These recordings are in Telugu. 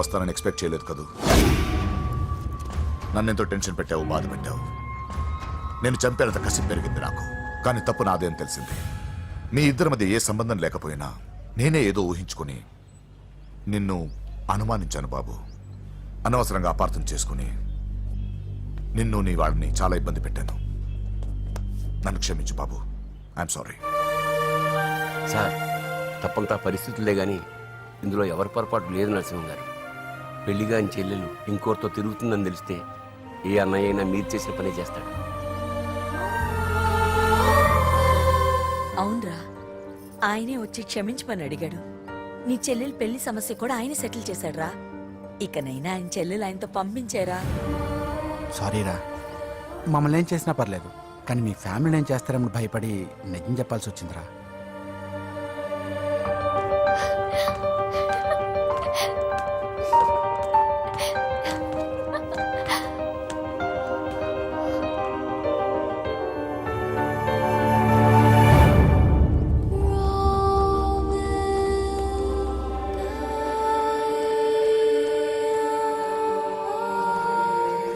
వస్తానని ఎక్స్పెక్ట్ చేయలేదు కదూ. నన్నెంతో టెన్షన్ పెట్టావు, బాధ పెట్టావు. నేను చంపేంత కసి పెరిగింది నాకు. కానీ తప్పు నాదే అని తెలిసింది. మీ ఇద్దరి మధ్య ఏ సంబంధం లేకపోయినా నేనే ఏదో ఊహించుకుని నిన్ను అనుమానించాను బాబు. అనవసరంగా అపార్థం చేసుకుని నిన్ను నీ వాళ్ళని చాలా ఇబ్బంది పెట్టాను. నన్ను క్షమించు బాబు. I'm sorry. సార్, తప్పంతా పరిస్థితులే కానీ ఇందులో ఎవరి పొరపాటు లేదు నరసింహం గారు. పెళ్లిగాని చెల్లెలు ఇంకోరితో తిరుగుతుందని తెలిస్తే ఏ అన్నయ్య అయినా మీరు చేసిన పనే చేస్తాడు. అవునరా, ఆయనే వచ్చి క్షమించమని అడిగాడు. నీ చెల్లెలు పెళ్లి సమస్య కూడా ఆయన సెటిల్ చేశాడురా. ఇకనైనా ఆయన చెల్లెలు ఆయనతో పంపించారా? సారీరా, మమ్మల్ని ఏం చేసినా పర్లేదు, కానీ మీ ఫ్యామిలీని ఏం చేస్తారని భయపడి నిజం చెప్పాల్సి వచ్చిందిరా.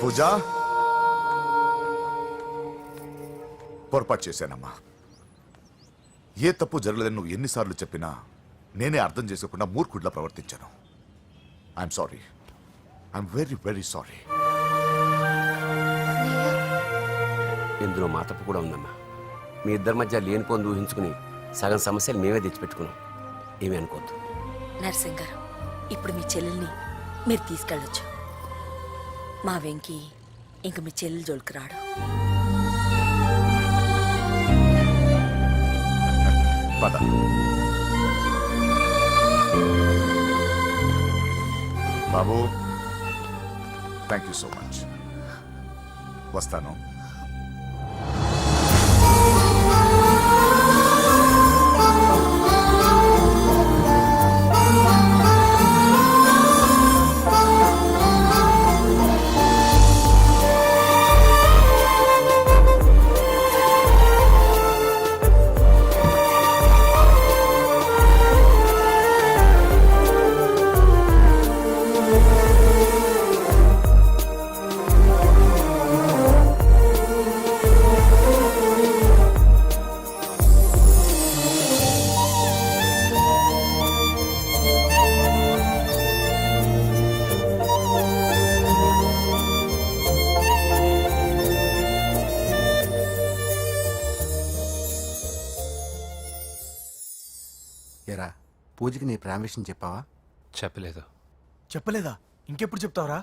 పూజ, పొరపాటు చేశానమ్మా. ఏ తప్పు జరగలేదని నువ్వు ఎన్నిసార్లు చెప్పినా నేనే అర్థం చేసుకోకుండా మూర్ఖుడిలా ప్రవర్తించాను. I'm sorry. I'm very very sorry. ఇందులో మా తప్పు కూడా ఉందమ్మా. మీ ఇద్దరి మధ్య లేనిపోని ఊహించుకుని సగం సమస్యలు మేమే తెచ్చిపెట్టుకున్నాం. ఏమీ అనుకోవద్దు. నర్సింగ్ గారు, ఇప్పుడు మీ చెల్లెల్ని మీరు తీసుకెళ్ళొచ్చు. మా వెంకీ ఇంక మీ చెల్లెలు జోలికి రాడు. పద. బాబు, థ్యాంక్ యూ సో మచ్. వస్తాను. ఏరా, పూజకి నీ ప్రేమ విషయం చెప్పావా? చెప్పలేదు. చెప్పలేదా? ఇంకెప్పుడు చెప్తావరా?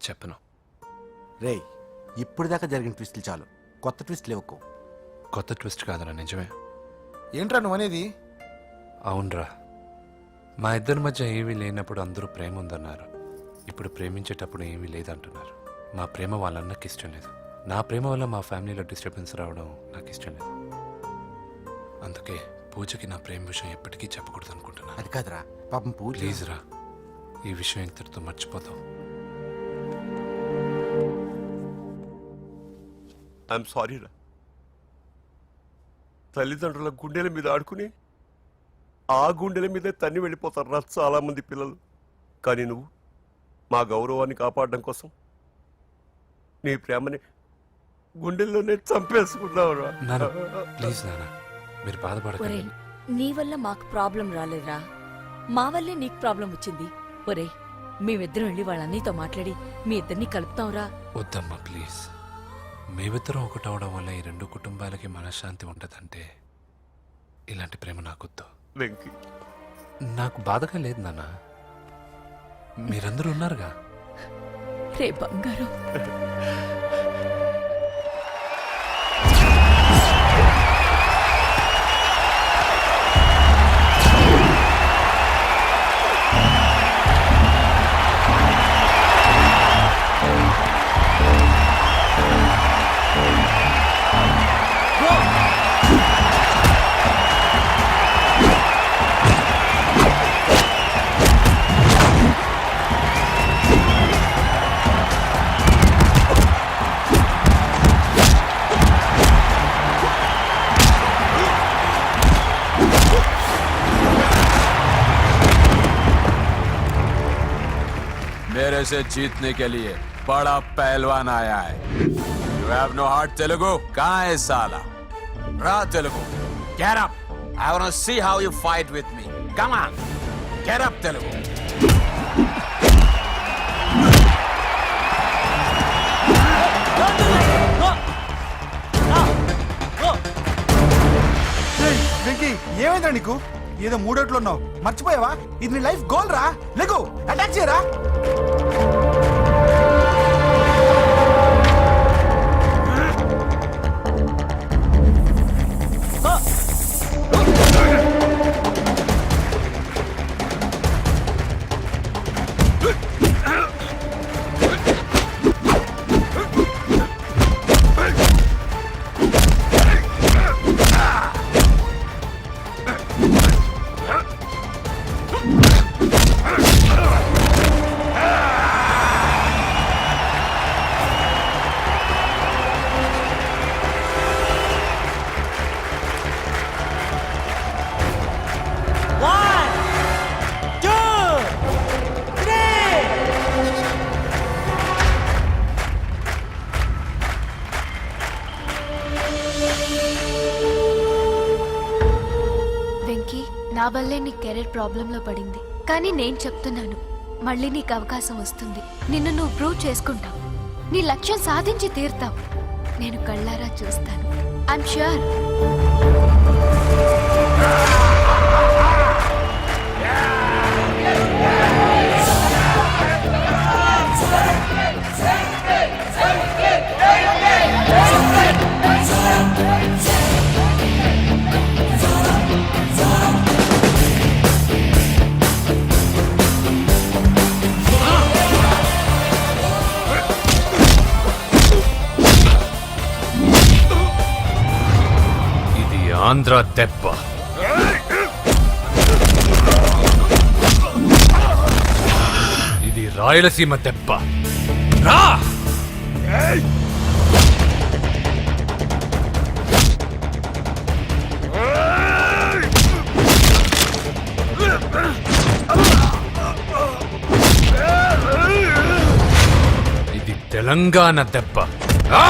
చెప్పను. రేయ్, ఇప్పుడు దాకా జరిగిన ట్విస్టులు చాలు, కొత్త ట్విస్ట్ లేవుకో. కొత్త ట్విస్ట్ కాదురా, నిజమే. ఏంట్రా నువ్వు అనేది? అవునరా, మా ఇద్దరి మధ్య ఏమీ లేనప్పుడు అందరూ ప్రేమ ఉందన్నారు. ఇప్పుడు ప్రేమించేటప్పుడు ఏమీ లేదంటున్నారు. మా ప్రేమ వాళ్ళన్నకి ఇష్టం లేదు. నా ప్రేమ వల్ల మా ఫ్యామిలీలో డిస్టర్బెన్స్ రావడం నాకు ఇష్టం లేదు. అందుకే పూజకి నా ప్రేమ విషయం ఎప్పటికీ చెప్పకూడదు అనుకుంటున్నా. అది కాదురా, పాపం పూజ. ప్లీజ్ రా, ఈ విషయం ఇంతటితో మర్చిపోతాం. ఐఎమ్ సారీ రా. తల్లిదండ్రుల గుండెల మీద ఆడుకుని ఆ గుండెల మీదే తన్ని వెళ్ళిపోతారు రా చాలా మంది పిల్లలు. కానీ నువ్వు మా గౌరవాన్ని కాపాడడం కోసం నీ ప్రేమని గుండెల్లోనే చంపేసుకున్నావు రా. ప్లీజ్ నాన్న, మీరు బాధపడకండి. ఒరే, నీ వల్ల మాకు ప్రాబ్లం రాలేదురా, మా వల్లే నీకు ప్రాబ్లం వచ్చింది. ఒరే, మేమిద్దరం వెళ్ళి వాళ్ళ అన్నయ్యతో మాట్లాడి మీ ఇద్దరిని కలుపుతాంరా. వద్దమ్మా ప్లీజ్. మేమిద్దరం ఒకటవడం వల్ల ఈ రెండు కుటుంబాలకి మనశ్శాంతి ఉండదంటే ఇలాంటి ప్రేమ నాకొద్దు. వెంకీ, నాకు బాధగా లేదు నాన్న, మీరందరూ ఉన్నారుగా. రే బంగారం. मुकाबले से जीतने के लिए बड़ा पहलवान आया है. You have no heart, Telugu? कहाँ है साला? Ra Telugu. Get up. I wanna see how you fight with me. Come on. Get up, Telugu. Venky ఏమైందా నీకు? ఏదో మూడోట్లో ఉన్నావు, మర్చిపోయావా? ఇది నీ లైఫ్ గోల్ రా. లెగో అటాక్ చేయరా. వెంకీ, నా వల్లే నీ కెరీర్ ప్రాబ్లంలో పడింది. కానీ నేను చెప్తున్నాను, మళ్ళీ నీకు అవకాశం వస్తుంది. నిన్ను నువ్వు ప్రూవ్ చేసుకుంటావు. నీ లక్ష్యం సాధించి తీరుతావు. నేను కళ్ళారా చూస్తాను. I'm sure. ఇది ఆంధ్ర దెబ్బ. ఇది రాయలసీమ దెబ్బ. రా! ఇది తెలంగాణ దెబ్బ. రా!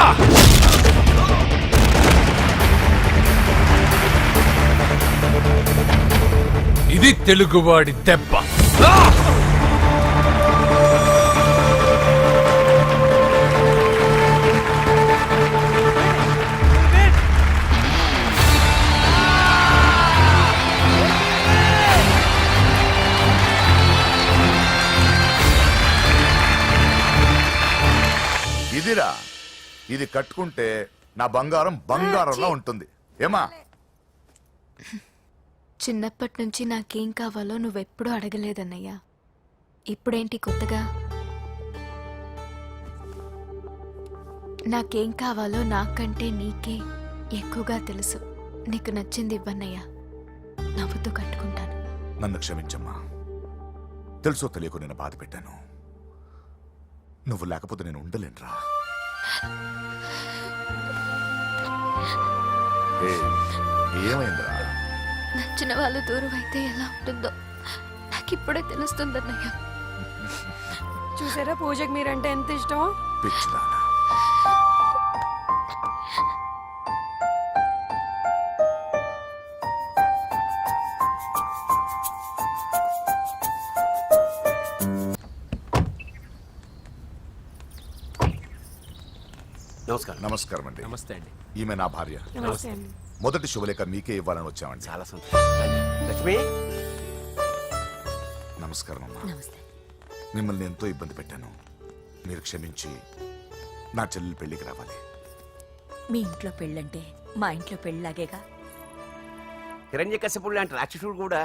ఇది తెలుగువాడి దెబ్బ. రా! ఇదిరా, ఇది కట్టుకుంటే నా బంగారం బంగారంలో ఉంటుంది. ఏమా? చిన్నప్పటి నుంచి నాకేం కావాలో నువ్వెప్పుడూ అడగలేదన్నయ్యా. ఇప్పుడేంటి కొత్తగా? నాకేం కావాలో నాకంటే నీకే ఎక్కువగా తెలుసు. నీకు నచ్చింది ఇవ్వన్నయ్యా, నవ్వుతూ కట్టుకుంటాను. నన్ను క్షమించమ్మా. తెలుసో తెలియకు నేను బాధ పెట్టాను. నువ్వు లేకపోతే నేను ఉండలేనురా. ఏమైందిరా? నచ్చిన వాళ్ళు దూరం అయితే ఎలా ఉంటుందో నాకిప్పుడే తెలుస్తుందన్నయ్యా. చూసారా పూజకి మీరంటే ఎంత ఇష్టమో. పిచ్చిదానా. నమస్కారం. నమస్కారం అండి. नमस्ते अंडी. ఈమె నా భార్య. నమస్తే అండి. మొదటి శుభలేఖ మీకే ఇవ్వాలని వచ్చామండి. చాలా సంతోషం. లక్ష్మి, నమస్కారం అమ్మా. నమస్తే. మిమ్మల్ని ఎంతో ఇబ్బంది పెట్టాను. మీరు క్షమించి నా చెల్లెలి పెళ్లికి రావాలి. మీ ఇంట్లో పెళ్ళంటే మా ఇంట్లో పెళ్ళలాగేగా. హిరణ్యకశిపుడు లాంటి రాక్షసుడు కూడా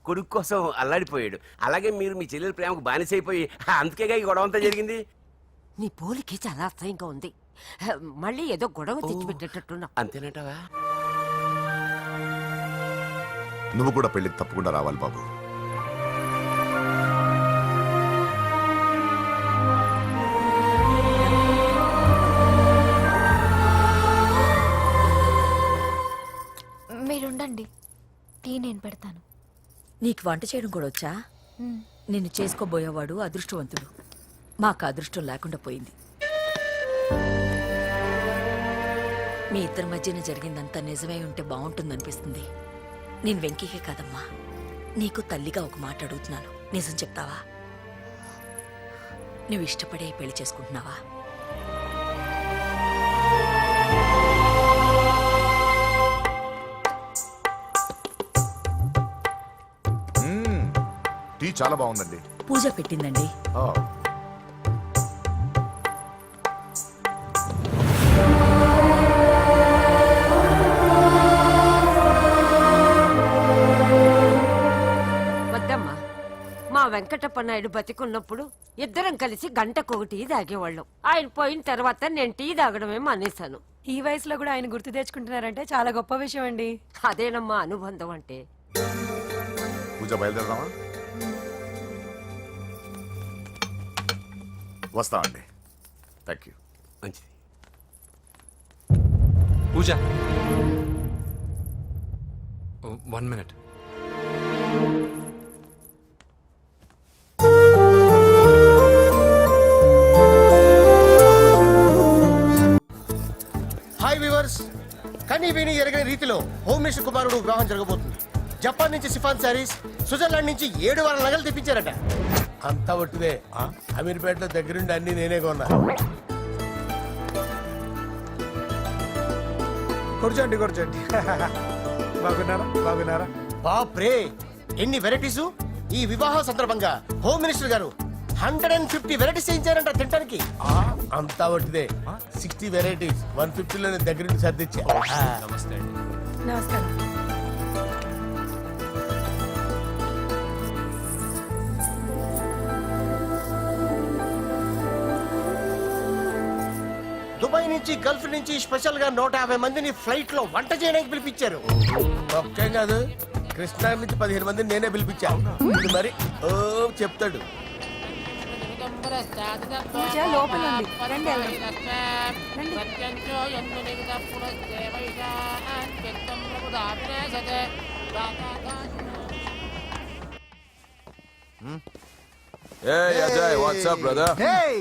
కొడుకు కోసం అల్లాడిపోయాడు. అలాగే మీరు మీ చెల్లెల ప్రేమకు బానిసైపోయి అందుకేగా ఈ గొడవ అంతా జరిగింది. నీ పోలికి చాలా అసహ్యంగా ఉంది. మళ్ళీ ఏదో గొడవ తెచ్చిపెట్టేటట్టున్నా. అంతేనంటావా? నువ్వు కూడా పెళ్లికి తప్పకుండా రావాలి బాబు. మీరుండండి, టీ నేను పెడతాను. నీకు వంట చేయడం కూడా వచ్చా? మ్. నిన్ను చేసుకోబోయేవాడు అదృష్టవంతుడు. మాకు అదృష్టం లేకుండా పోయింది. మీ ఇద్దరి మధ్యన జరిగిందంతా నిజమై ఉంటే బాగుంటుందనిపిస్తుంది. నేను వెంకీకే కాదమ్మా, నీకు తల్లిగా ఒక మాట అడుగుతున్నాను. నిజం చెప్తావా? నువ్వు ఇష్టపడే పెళ్లి చేసుకుంటున్నావా? టీ చాలా బాగుందండి. పూజ పెట్టిందండి. ఆ, వద్దమ్మా, మా వెంకటప్ప నాయుడు బతికున్నప్పుడు ఇద్దరం కలిసి గంటకు టీ తాగేవాళ్ళం. ఆయన పోయిన తర్వాత నేను టీ తాగడమే మానేశాను. ఈ వయసులో కూడా ఆయన గుర్తు తెచ్చుకుంటున్నారంటే చాలా గొప్ప విషయం అండి. అదేనమ్మా అనుబంధం అంటే. పూజ బయలుదేరదామా? వస్తామండి. Thank you. మంచిది. పూజ 1 minute. హాయ్ వ్యూవర్స్, కనీ విని ఎరగని రీతిలో హోమ్ మినిస్టర్ కుమారుడు వివాహం జరగబోతుంది. జపాన్ నుంచి సిఫాన్ శారీస్, స్విట్జర్లాండ్ నుంచి 7 వారాల నగలు తెప్పించారట. అంతా ఒట్టిదే. అమీర్పేటలో దగ్గరుండి అన్ని నేనే కొన్నా. కూర్చోండి కూర్చోండి. బాగున్నారా? బాప్రే, ఎన్ని వెరైటీస్! ఈ వివాహం సందర్భంగా హోమ్ మినిస్టర్ గారు 150 వెరైటీస్ చేయించారంట తినడానికి. అంతా ఒట్టిదే. 60 వెరైటీస్ 150లో నేను దగ్గరుండి సర్దిచ్చా. నమస్తే అండి. నమస్కారం. దుబాయ్ నుంచి గల్ఫ్ నుంచి స్పెషల్ గా 150 మందిని ఫ్లైట్ లో వంట చేయడానికి పిలిపించారు. ఒక్కేం కాదు, కృష్ణా నుంచి 15 మందిని నేనే పిలిపించా. ఇది మరి ఓ చెప్తాడు. పూజ లోపల ఉంది. రండి వెళ్దాం. రండి. Hey Ajay, what's up, brother? Hey,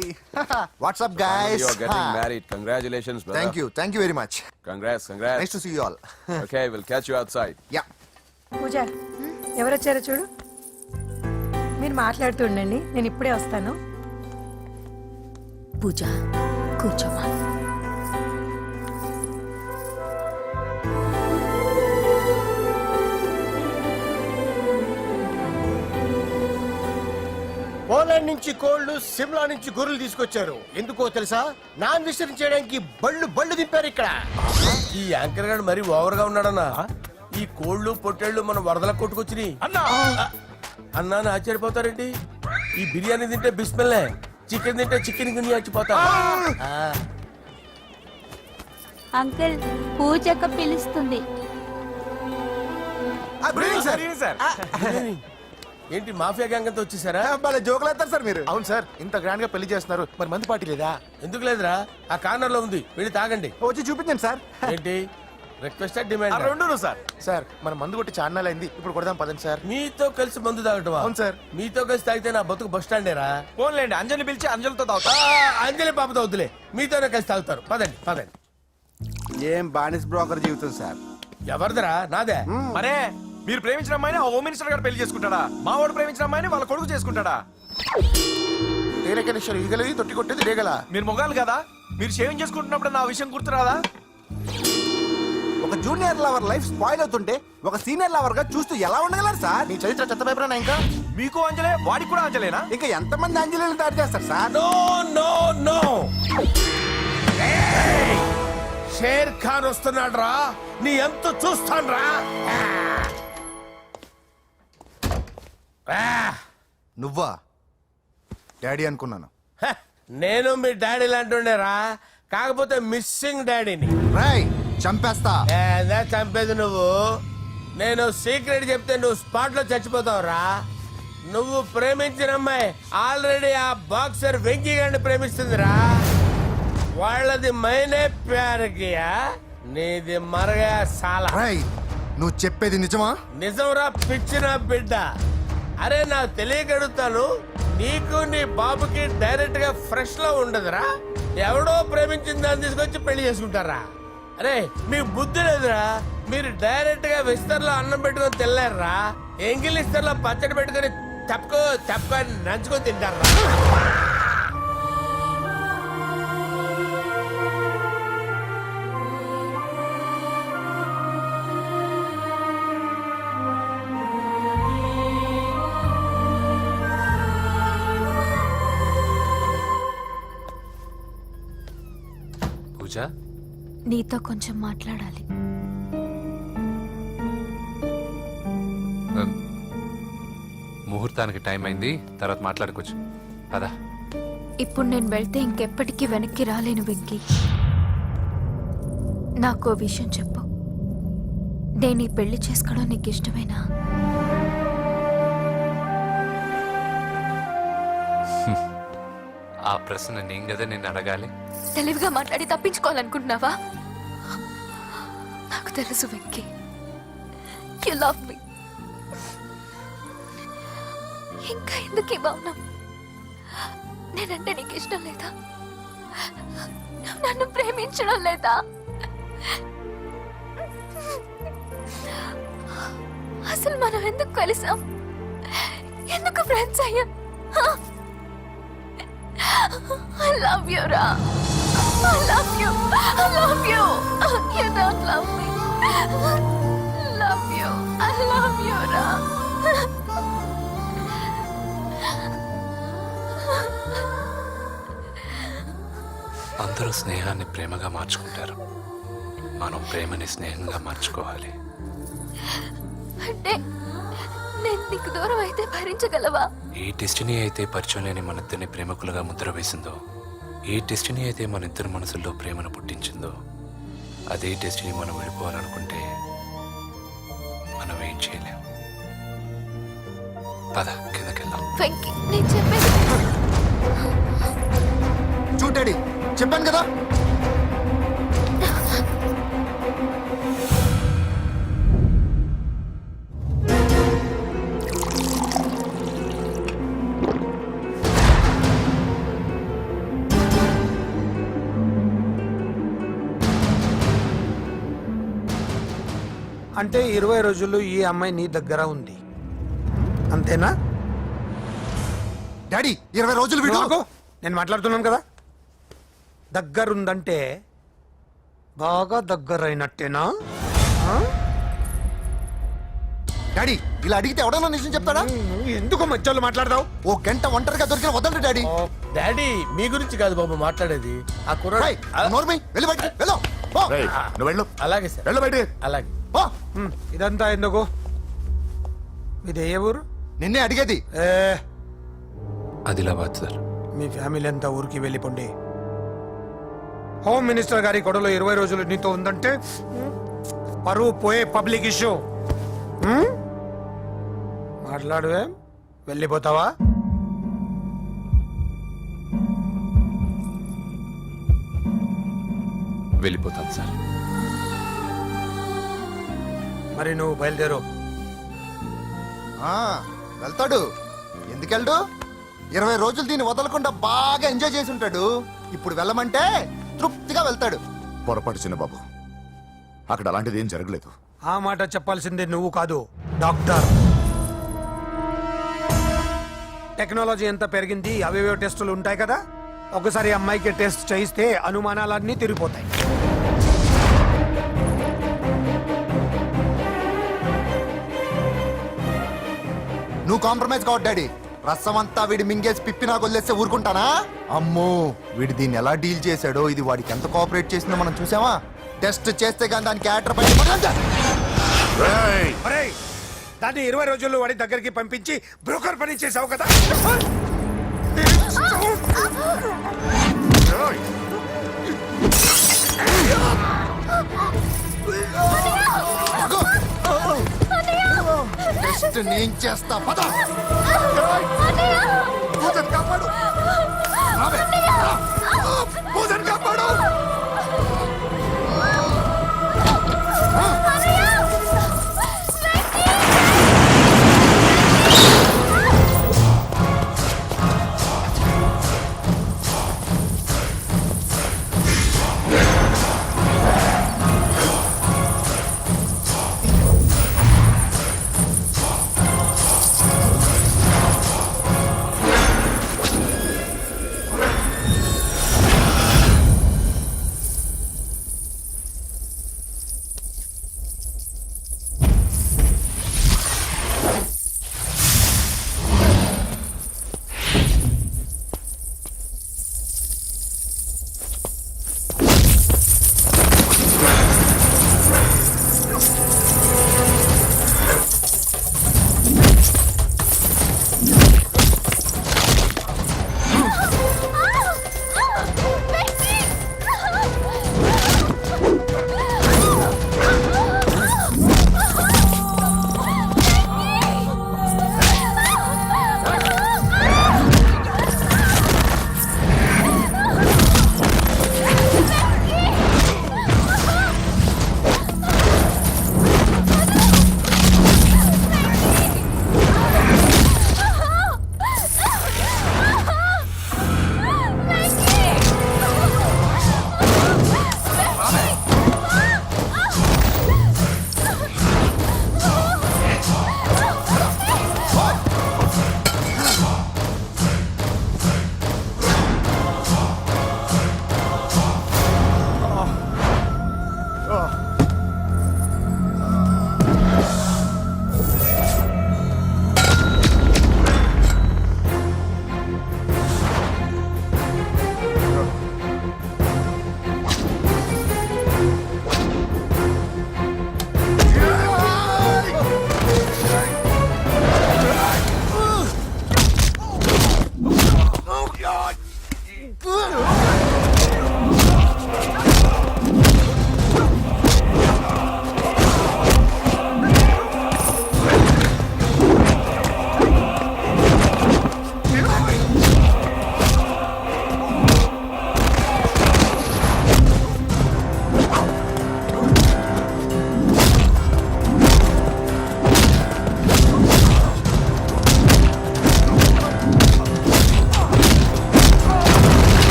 what's up, guys? You're getting married. Congratulations, brother. Thank you very much. Congrats. Nice to see you all. Okay, we'll catch you outside. Yeah. పూజ ఎవరొచ్చారో చూడు. మీరు మాట్లాడుతూ ఉండండి, నేను ఇప్పుడే వస్తాను. పూజ కూర్చోమా. పోలాండ్ నుంచి కోళ్లు, సిమ్లా నుంచి గొర్రెలు తీసుకొచ్చారు. ఎందుకో తెలుసా? నాన్ విసర్జన చేయడానికి బళ్ళు దింపారు ఇక్కడ. ఈ యాంకర్ గారు మరి ఓవర్ గా ఉన్నాడన్నా. ఈ కోళ్ళు పొట్టేళ్లు మన వరదలకు కొట్టుకొచ్చినాయి అన్నా అని ఆశ్చర్యపోతారేంటి? ఈ బిర్యానీ తింటే బిస్మిల్లే, చికెన్ తింటే చికెన్ గిని చచ్చిపోతా. అంకుల్ పూజక్క పిలుస్తుంది. ఏంటి మాఫియా గ్యాంగ్ అంతా వచ్చేసారా? జోకులు వేస్తారు సార్ మీరు. అవును సార్, ఇంత గ్రాండ్ గా పెళ్లి చేస్తున్నారు, మరి మంది పార్టీ లేదా? ఎందుకు లేదురా, ఆ కార్నర్ లో ఉంది, వెళ్ళి తాగండి. వచ్చి చూపించండి సార్. ఏంటి రిక్వెస్ట్ డిమాండ్? రెండు సార్. సార్ మన మందు కొట్టి చాన్నాళ్ళు అయింది, ఇప్పుడు కొడదాం పదండి సార్. మీతో కలిసి మందు తాగటమా? అవును సార్. మీతో కలిసి తాగితే నా బతుకు బస్ స్టాండేరా? ఫోన్లేండి, అంజలి పిలిచి అంజలితో తాగుతా. అంజలి పాపతో వద్దులే, మీతోనే కలిసి తాగుతారు. పదండి. ఏం బానిస్ బ్రోకర్ జీవితం సార్. ఎవరిదిరా? నాదే. మరే మీరు ప్రేమించిన అమ్మాయిని హోమ్ మినిస్టర్ గారు పెళ్లి చేసుకుంటాడా? మా వాడు ప్రేమించిన అమ్మాయిని వాళ్ళ కొడుకు చేసుకుంటాడా? ఈగలది తొట్టి కొట్టేది రేగల. మీరు మొగాలు కదా, మీరు షేవింగ్ చేసుకుంటున్నప్పుడు నా విషయం గుర్తురాదా? ఒక జూనియర్ లవర్ లైఫ్ స్పాయిల్ అవుతుంటే ఒక సీనియర్ లవర్ గా చూస్తూ ఎలా ఉండగలరు సార్? నీ చరిత్ర చెత్త పేపర్. ఇంకా మీకు అంజలే, వాడికి కూడా అంజలేనా? ఇంకా ఎంతమంది అంజలిని దాడి చేస్తారు సార్? నో షేర్ ఖాన్ వస్తున్నాడు రా, నీ ఎంత చూస్తాను రా. నువ్వా డాడీ అనుకున్నాను. నేను మీ డాడీ లాంటి రా, కాకపోతే మిస్సింగ్ డాడీని. రాయ్ చంపేస్తా. ఏదా చంపేది నువ్వు? నేను సీక్రెట్ చెప్తే నువ్వు స్పాట్ లో చచ్చిపోతావురా. నువ్వు ప్రేమించిన అమ్మాయి ఆల్రెడీ ఆ బాక్సర్ వెంకీ గారిని ప్రేమిస్తుందిరా. వాళ్ళది మైనే ప్యార్ కియా, నీది మరగా సాలా. రాయ్ నువ్వు చెప్పేది నిజమా? నిజంరా పిచ్చిన బిడ్డ. అరే నాకు తెలియగడుగుతాను, నీకు నీ బాబుకి డైరెక్ట్ గా ఫ్రెష్ లో ఉండదురా. ఎవడో ప్రేమించిన దాన్ని తీసుకొచ్చి పెళ్లి చేసుకుంటారా? అరే మీకు బుద్ధి లేదురా. మీరు డైరెక్ట్ గా విస్తర్లో అన్నం పెట్టుకొని తినలేరురా. ఎంగిల్ ఇస్తర్లో పచ్చడి పెట్టుకొని తప్పుకో నంచుకొని తింటారా? పూజ, నీతో కొంచెం మాట్లాడాలి. ముహూర్తానికి టైం అయింది, తర్వాత మాట్లాడుకోవచ్చు. పదా. ఇప్పుడు నేను వెళ్తే ఇంకెప్పటికీ వెనక్కి రాలేను వెంకీ. నాకు విషయం చెప్పు. నేను ఈ పెళ్లి చేసుకోవడం నీకు ఇష్టమేనా? ఆ ప్రశ్న నేను కదా నిన్ను అడగాలి. తెలివిగా మాట్లాడి తప్పించుకోవాలనుకుంటున్నావా? నాకు తెలుసు వెంకీ, యు లవ్ మీ. ఇంకా ఎందుకు ఈ మౌనం? నేనంటే నీకు ఇష్టం లేదా? నువ్వు నన్ను ప్రేమించడం లేదా? అసలు మనం ఎందుకు కలిసాం? ఎందుకు ఫ్రెండ్స్ అయ్యాం? I love you, Ra. I love you. I love you. You don't love me. Love you. I love you, Ra. అందరూ స్నేహాన్ని ప్రేమగా మార్చుకుంటారు. మనం ప్రేమని స్నేహంగా మార్చుకోవాలి. అంటే నేను నీకు దూరం అయితే భరించగలవా? ఏ డెస్టినీ అయితే పరిచయం లేని మన ఇద్దరిని ప్రేమికులుగా ముద్ర వేసిందో, ఏ డెస్టినీ అయితే మన ఇద్దరి మనసుల్లో ప్రేమను పుట్టించిందో, అదే డెస్టినీ మనం వెళ్ళిపోవాలనుకుంటే మనం ఏం చేయలేం. పద, కిందకెళ్దాం. వెంకీ, నేను చెప్పేది చూడండి, చెప్పాను కదా. అంటే 20 రోజులు ఈ అమ్మాయి నీ దగ్గర ఉంది, అంతేనా? డాడీ 20 రోజులు నువ్వు ఆగు. నేను మాట్లాడుతున్నాను కదా. దగ్గరుందంటే బాగా దగ్గరైనట్టేనా? ఆ? డాడీ ఇలా అడిగితే ఎవడన్నా నిజం చెప్తాడా? నువ్వు ఎందుకు మధ్యలో మాట్లాడదావు? ఓ గంట ఒంటరిగా దొరికిన వదలరు డాడీ. డాడీ మీ గురించి కాదు బాబు మాట్లాడేది. ఆ కుర్రాడు రేయ్, నోర్మి, వెళ్ళి బయటికి వెళ్ళు. పో. రేయ్, నువ్వు వెళ్ళు. అలాగే సార్, వెళ్ళు బయటికి. అలాగే. పో. ఇదంతా ఎందుకు? ఇది ఏ ఊరు? నిన్నే అడిగేది. ఏ, ఆదిలాబాద్ సార్. మీ ఫ్యామిలీ అంతా ఊరికి వెళ్ళిపోండి. హోమ్ మినిస్టర్ గారి కొడలో 20 రోజులు నీతో ఉందంటే పరువు పోయే పబ్లిక్ ఇష్యూ. మాట్లాడువే, వెళ్ళిపోతావా? వెళ్ళిపోతాను సార్. మరి నువ్వు బయలుదేరు. వెళ్తాడు. ఎందుకెళ్ళడు? 20 రోజులు దీన్ని వదలకుండా బాగా ఎంజాయ్ చేసి ఉంటాడు. ఇప్పుడు వెళ్ళమంటే తృప్తిగా వెళ్తాడు. పొరపాటు చిన్న బాబు, అక్కడ అలాంటిది ఏం జరగలేదు. ఆ మాట చెప్పాల్సిందే నువ్వు కాదు, డాక్టర్. టెక్నాలజీ ఎంత పెరిగింది, అవేవో టెస్టులు ఉంటాయి కదా. ఒకసారి అమ్మాయికి టెస్ట్ చేయిస్తే అనుమానాలన్నీ తిరిగిపోతాయి. నువ్వు కాంప్రమైజ్ కావద్దు డాడీ. రసం అంతా వీడి మింగేసి పిప్పి నాకు వదిలేస్తే ఊరుకుంటానా? అమ్మో, వీడు దీన్ని ఎలా డీల్ చేశాడో, ఇది వాడికి ఎంత కోఆపరేట్ చేసిందో మనం చూసావా? టెస్ట్ చేస్తే కానీ దానికి యాటర్ రేయ్, ఒరేయ్, దాన్ని 20 రోజుల్లో వాడి దగ్గరికి పంపించి బ్రోకర్ పని చేసావు కదా. రేయ్. టెస్ట్ నేను చేస్తా. పద. పూజను కాపాడు. రావే. రా. పూజను కాపాడు.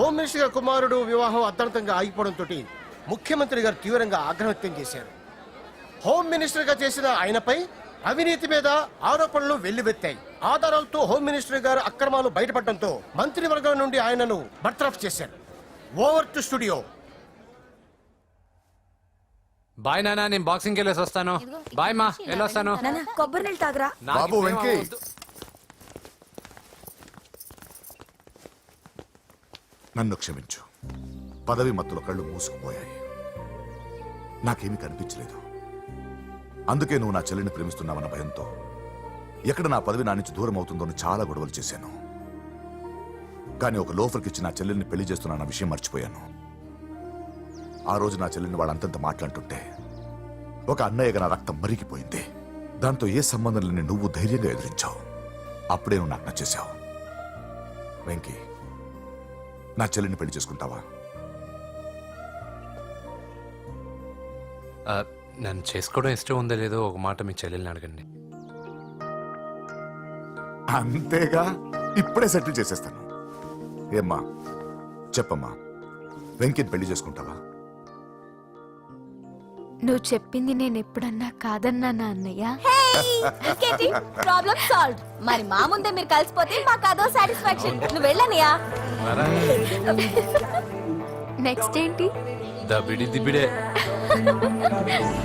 హోమ్ మినిస్టర్ గారి కుమారుడు వివాహం అర్థాంతంగా ఆగిపోవడంతో ముఖ్యమంత్రి గారు తీవ్రంగా ఆగ్రహం వ్యక్తం చేశారు. హోమ్ మినిస్టర్ గా చేసిన ఆయనపై అవినీతి మీద ఆరోపణలు వెల్లువెత్తాయి. ఆధారాలతో హోమ్ మినిస్టర్ గారు అక్రమాలు బయటపడడంతో మంత్రివర్గం నుండి ఆయనను బర్తరఫ్ చేశారు. Over to studio. బాయ్ నానా, నేను బాక్సింగ్కి వెళ్ళేసి వస్తాను. బాయ్ మా, వెళ్ళొస్తాను. నాన్న కొబ్బరి నీళ్ళు తాగరా. నాకు బాబు, ప్రేమ వెంకీ. వద్దు. నన్ను క్షమించు. పదవి మత్తులో కళ్ళు మూసుకుపోయాయి. నాకేమీ కనిపించలేదు. అందుకే నువ్వు నా చెల్లిని ప్రేమిస్తున్నావన్న భయంతో ఎక్కడ నా పదవి నా నుంచి దూరం అవుతుందో అని చాలా గొడవలు చేశాను. కానీ ఒక లోఫర్కి ఇచ్చి నా చెల్లెల్ని పెళ్లి చేస్తున్నా విషయం మర్చిపోయాను. ఆ రోజు నా చెల్లెల్ని వాళ్ళంతంత మాట్లాడుతుంటే ఒక అన్నయ్యగా నా రక్తం మరిగిపోయింది. దాంతో ఏ సంబంధం లేని నువ్వు ధైర్యంగా ఎదిరించావు. అప్పుడే నువ్వు నాకు నచ్చేశావు. వెంకీ, నా చెల్లిని పెళ్లి చేసుకుంటావా? నన్ను చేసుకోవడం ఇష్టం ఉందో లేదో ఒక మాట మీ చెల్లెల్ని అడగండి. అంతేగా, ఇప్పుడే సెటిల్ చేసేస్తాను. ఏమ్మా చెప్పమ్మా, వెంకీని పెళ్లి చేసుకుంటావా? నువ్వు చెప్పింది నేను ఎప్పుడన్నా కాదన్నానా అన్నయ్య? Problem solve. మరి మా ముందే మీరు కలిసిపోతే మాకు అదో సాటిస్ఫాక్షన్. నువ్వు వెళ్ళనియా. నెక్స్ట్ ఏంటి? ద బిడి దిబిడే.